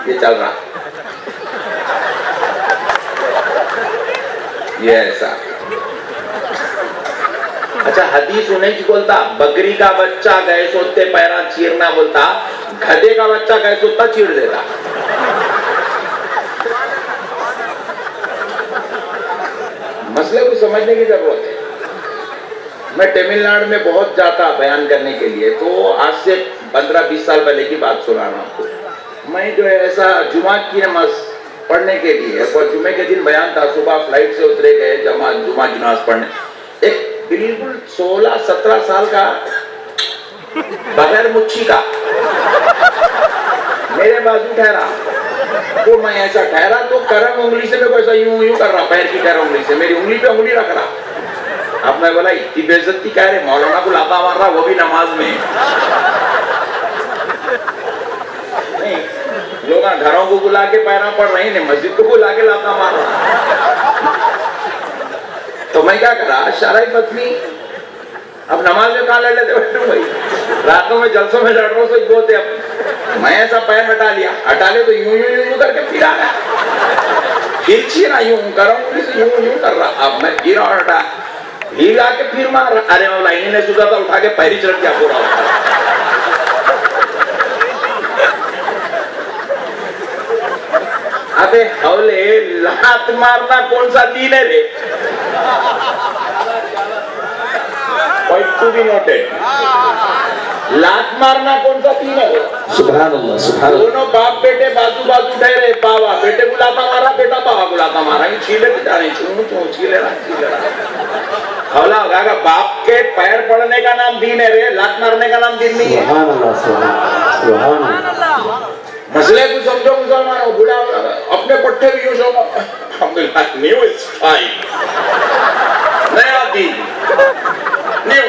ये चल रहा, ये ऐसा। अच्छा, हदीस उन्हें की बोलता बकरी का बच्चा गए सोते पैरा चीरना बोलता, गधे का बच्चा गए सोता चीर देता। मसले को समझने की जरूरत है। मैं तमिलनाडु में बहुत जाता बयान करने के लिए, तो आज से 15-20 साल पहले की बात सुना रहा हूं आपको। मैं जो है ऐसा जुमा की नमाज पढ़ने के लिए, और जुमे के दिन बयान था, सुबह फ्लाइट से उतरे गए जुमा की नमाज पढ़ने। एक बिल्कुल 16-17 साल का बगैर मुच्छी का मेरे बाजू ठहरा, तो मैं ऐसा ठहरा तो करम उंगली से मैं ऐसा यूं यूं कर रहा, पैर की करम उंगली से मेरी उंगली पे उंगली रख रहा। अब मैं बोला इतनी बेइज्जती कह रहे, मौलाना को लाता मार रहा, वो भी नमाज में। नहीं, लोग घरों को बुला के पैरा पड़ रहे हैं, मस्जिद को बुला के लाता मार रहा। तो मैं क्या करा, शराई पत्नी अब नमाज में कहा लड़ लेते बैठू भाई, रातों में जलसों में लड़ रहा हूँ सो बोलते। अब मैं ऐसा पैर हटा लिया, हटा ले तो यूं यूं यूं यूं करके फिर आ गया, खींची ना यूं कर रहा हूँ, यूं यूं कर रहा। अब मैं गिरा और हटा, हिल आके फिर मार रहा। अरे मैं लाइन ने सुधा था, उठा के पैरी चढ़ गया पूरा। अबे हौले, लात मारना कौन सा दीन है रे? पॉइंट टू बी नोटेड, लात मारना कौन सा दीन है? सुभान अल्लाह, सुभान अल्लाह। दोनों बाप बेटे बाजू बाजू ठहरे, पावा बेटे को लाता मारा, बेटा पावा को लाता मारा, ये छीले जा रहे, छीले रहा। हौला होगा, बाप के पैर पड़ने का नाम दीन है रे, लात मारने का नाम दीन नहीं है। सुभान अल्लाह, सुभान अल्लाह। मसले को समझो मुसलमानों, बुढ़ा अपने पट्टे भी यूज होगा, अल्हम्दुलिल्लाह न्यू स्टाइल, नया दीन, न्यू।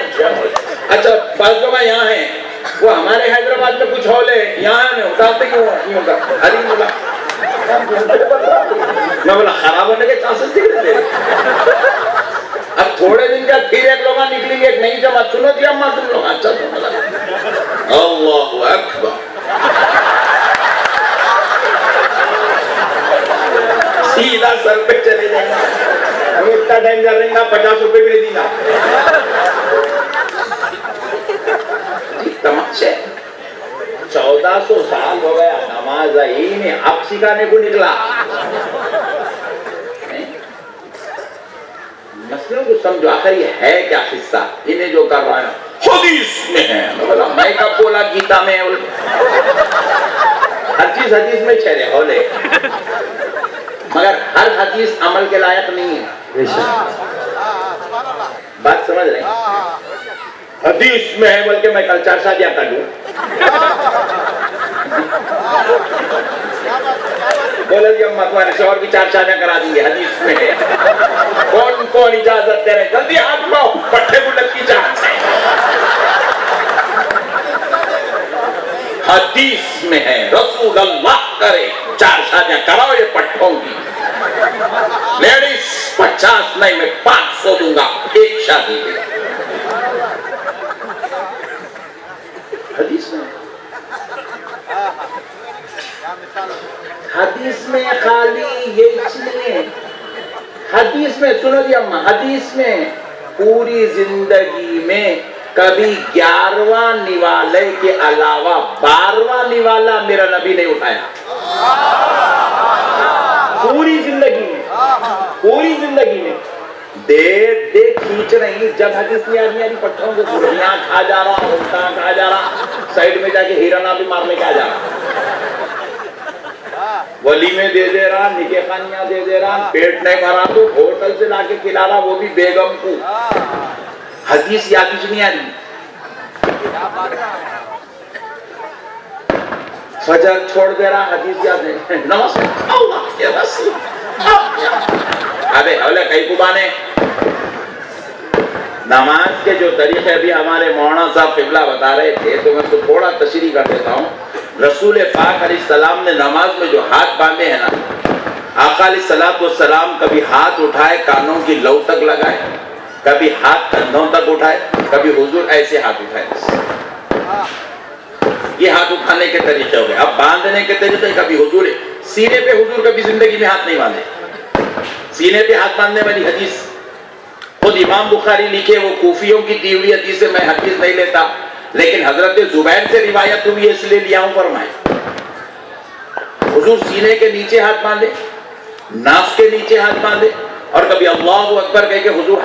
अच्छा, पांच लोग यहाँ हैं, वो हमारे हैदराबाद में कुछ हौले यहाँ में उठाते क्यों होगा? अरे बोला मैं बोला खराब होने के चांसेस दिख रहे थे। अब थोड़े दिन बाद फिर एक लोग निकलेंगे, एक नई जमात, सुनो जी अम्मा तुम लोग, अच्छा अल्लाहु अकबर, सीधा सर पे चले जाएंगे। हम इतना टाइम कर रहे हैं, 50 रुपए भी नहीं देना। तमाशे 1400 साल हो गया, नमाज ही नहीं, अब सिखाने को निकला। मसलों को समझो, आखिर ये है क्या हिस्सा, इन्हें जो कर रहा है हदीस में है। बोला मैं कब बोला गीता में? हर चीज हदीस में छेड़े होले, मगर हर हदीस अमल के लायक नहीं है। बात समझ रहे? हदीस में है, बल्कि मैं कल 4 शादियां कर लूं। बोले जी अम्मा तुम्हारे शौहर की 4 शादियां करा देंगे, हदीस में है। कौन कौन इजाजत दे रहे? जल्दी हाथ उठाओ, पट्टे गुल्लक की जान से। हदीस में है, रसूल अल्लाह करे 4 शादियां कराओ ये पट्टों की। लेडीज 50 नहीं, मैं 500 दूंगा एक शादी में। हदीस में, हदीस में खाली ये नहीं है। हदीस में सुनो जी अम्मा, हदीस में पूरी जिंदगी में कभी 11वां निवाले के अलावा 12वां निवाला मेरा नबी नहीं उठाया। पूरी जिंदगी में, पूरी जिंदगी में दे खींच रही, जब हदीस में आदमी आदमी पत्थरों को यहाँ खा जा रहा, उल्टा खा जा रहा, साइड में जाके हिरना भी मारने का जा रहा, वली में दे रहा, निके खानियां दे रहा, पेट नहीं भरा तो होटल से लाके खिला रहा, वो भी बेगम को। हदीस याद कुछ नहीं आ रही। फजर छोड़ दे रहा, हदीस याद है, नमस्ते अल्लाह के रसूल। अबे हौले कई कुबाने नमाज के जो तरीके भी हमारे मौलाना साहब किबला बता रहे थे, तो मैं तो थोड़ा तशरीह कर देता हूँ। रसूल पाक अलैहिस्सलाम ने नमाज में जो हाथ बांधे हैं ना, आका अलैहिस्सलाम कभी हाथ उठाए कानों की लौ तक लगाए, कभी हाथ कंधों तक उठाए, कभी हुजूर ऐसे हाथ उठाए। ये हाथ उठाने के तरीके हो गए। अब बांधने बांधने के तरीके कभी हुजूर सीने पे, हुजूर कभी जिंदगी में हाथ नहीं बांधे। सीने पे हाथ बांधने वाली हदीस खुद इमाम बुखारी लिखे, वो कूफियों की दी हुई हदीस से मैं हदीस नहीं लेता, लेकिन हजरत जुबैर से रिवायत हुई है इसलिए लिया हूं। फरमाए हुजूर सीने के नीचे हाथ बांधे, नाक के नीचे हाथ बांधे, और कभी अल्लाहु अकबर कह के हुजूर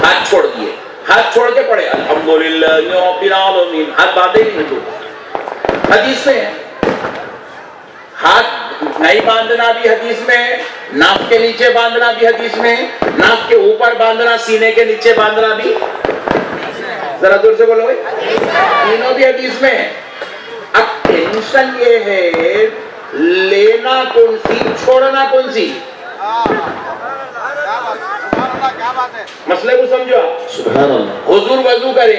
हाथ छोड़ दिए, हाथ छोड़ के पड़े अल्हम्दुलिल्लाह रब्बिल आलमीन, हाथ बांधे नहीं हुजूर। हदीस में है। हाथ नहीं बांधना भी हदीस में है, नाक के नीचे बांधना भी हदीस में है, नाक के ऊपर बांधना, सीने के नीचे बांधना भी, जरा दूर से बोलो भाई, तीनों भी हदीस में है। अब टेंशन ये है, लेना कौन सी, छोड़ना कौन सी? मसले को समझो आप। सुभान अल्लाह। हुजूर वजू करे,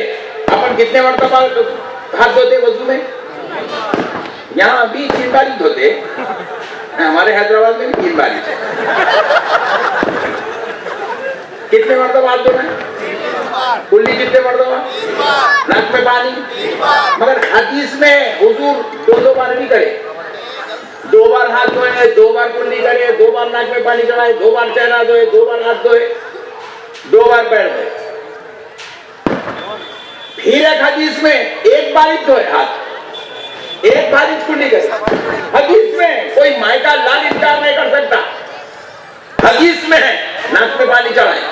अपन कितने मरतबा हाथ धोते वजू में? यहाँ अभी 3 बार ही धोते, हमारे हैदराबाद में भी 3 बार ही। कितने मरतबा हाथ धोना है? कुल्ली कितने मरतबा? नाक में पानी। मगर हदीस में हुजूर 2 बार भी करे, 2 बार हाथ धोए, 2 बार कुल्ली करे, 2 बार नाक में पानी चढ़ाए, 2 बार चेहरा धोए, 2 बार हाथ धोए, 2 बार पैर धोए। फिर एक हदीस में 1 बार ही धोए हाथ, 1 बार ही कुल्ली करे। हदीस में कोई मायका लाल इनकार नहीं कर सकता। हदीस में है नाक में पानी चढ़ाए,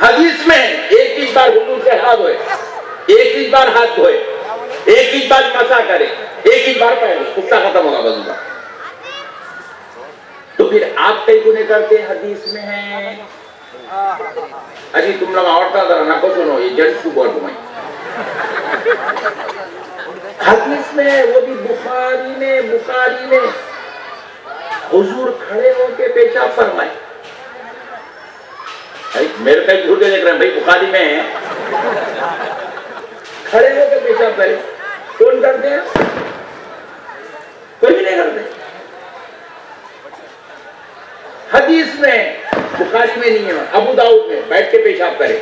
हदीस में एक ही बार हुजूर से हाथ धोए, एक ही बार हाथ धोए, एक ही बार मसा करे, एक ही बार पैर, गुस्सा खत्म होगा वजू का। तो फिर आप कई गुने करते हदीस में है। अजी तुम लोग औरता जरा ना को सुनो, ये जेंट्स को बोल तुम्हें हदीस में, वो भी बुखारी में हुजूर खड़े होके पेशाब फरमाए। मेरे कई झूठे देख रहे हैं भाई, बुखारी में है, खड़े होके पेशाब करे। कौन करते हैं? कोई भी नहीं करते। हदीस में, बुखारी में नहीं है, अबू दाऊद में बैठ के पेशाब करे।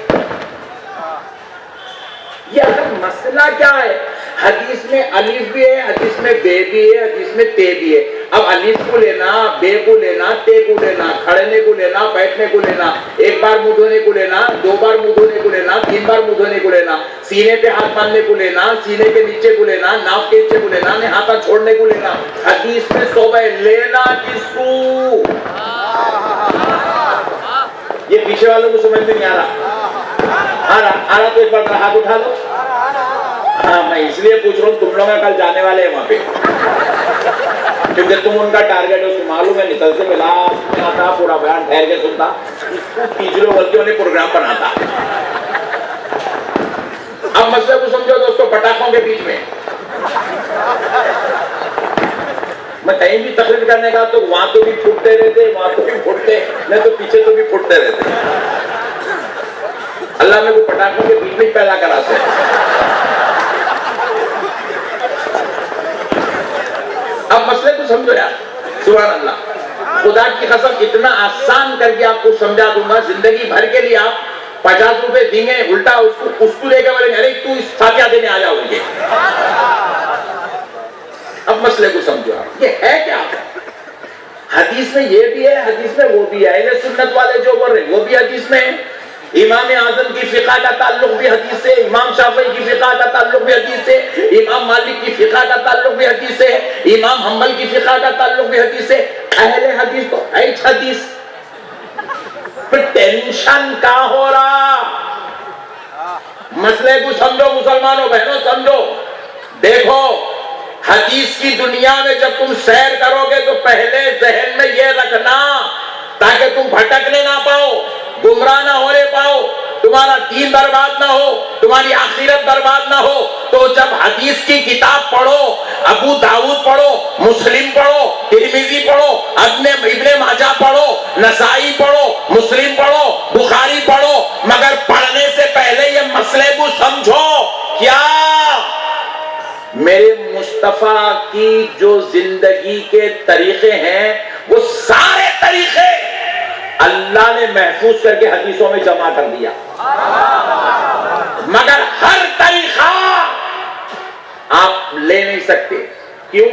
ये अगर मसला क्या है, हदीस में अलिफ भी है, हदीस में बे भी है, हदीस में ते भी है। अब अलिफ को लेना, बे को लेना, ते को लेना, खड़ने को लेना, बैठने को लेना, 1 बार मुंह धोने को लेना, 2 बार मुंह धोने को लेना, 3 बार मुंह धोने को लेना, सीने पे हाथ बांधने को लेना, सीने के नीचे को लेना, नाक के नीचे को लेना, हाथ छोड़ने को लेना। हदीस में सोबे लेना किसको? ये पीछे वालों को समझ में नहीं आ रहा। आ रहा तो एक बार हाथ उठा दो। हाँ, मैं इसलिए पूछ रहा हूँ, तुम लोग कल जाने वाले हैं वहां पे, क्योंकि तुम उनका टारगेट है, उसको मालूम है। निकल से मिला आता, पूरा बयान ठहर के सुनता, इसको टीचरों बल्कि उन्हें प्रोग्राम बनाता। अब मसले को समझो दोस्तों, पटाखों के बीच में मैं कहीं भी तकरीर करने का तो वहां तो भी फूटते रहते, वहां तो भी फूटते, नहीं तो पीछे तो भी फूटते रहते। अल्लाह में को पटाखों के बीच में पैदा कराते हैं। अब मसले को समझो यार, सुभान अल्लाह। खुदा की कसम इतना आसान करके आपको समझा दूंगा, जिंदगी भर के लिए आप 50 रुपए देंगे, उल्टा उसको लेकर बोलेंगे अरे तू इस फातिहा देने आ जाओ उनके। अब मसले को समझो आप, ये है क्या? हदीस में ये भी है, हदीस में वो भी है। अहले सुन्नत वाले जो बोल रहे वो भी हदीस में है। इमाम आजम की फिक़ा का ताल्लुक भी हदीस से, इमाम शाफी की फिक़ा का ताल्लुक भी हदीस से, इमाम मालिक की फिक़ा का ताल्लुक भी हदीस से, इमाम हम्बल की फिक़ा का ताल्लुक भी हदीस से। अहले हदीस तो है हदीस। फिर टेंशन क्या हो रहा? मसले को समझो मुसलमानों बहनों, समझो। देखो, हदीस की दुनिया में जब तुम सैर करोगे तो पहले जहन में यह रखना, ताकि तुम भटकने ना पाओ, गुमराह ना होने पाओ, तुम्हारा दीन बर्बाद ना हो, तुम्हारी आखिरत बर्बाद ना हो। तो जब हदीस की किताब पढ़ो, अबू दाऊद पढ़ो, मुस्लिम पढ़ो, तिरमिजी पढ़ो, इब्ने माजा पढ़ो, नसाई पढ़ो, मुस्लिम पढ़ो, बुखारी पढ़ो, मगर पढ़ने से पहले ये मसले को समझो। क्या मेरे मुस्तफा की जो जिंदगी के तरीके हैं, वो सारे तरीके अल्लाह ने महफूज करके हदीसों में जमा कर दिया, मगर हर तरीका आप ले नहीं सकते। क्यों?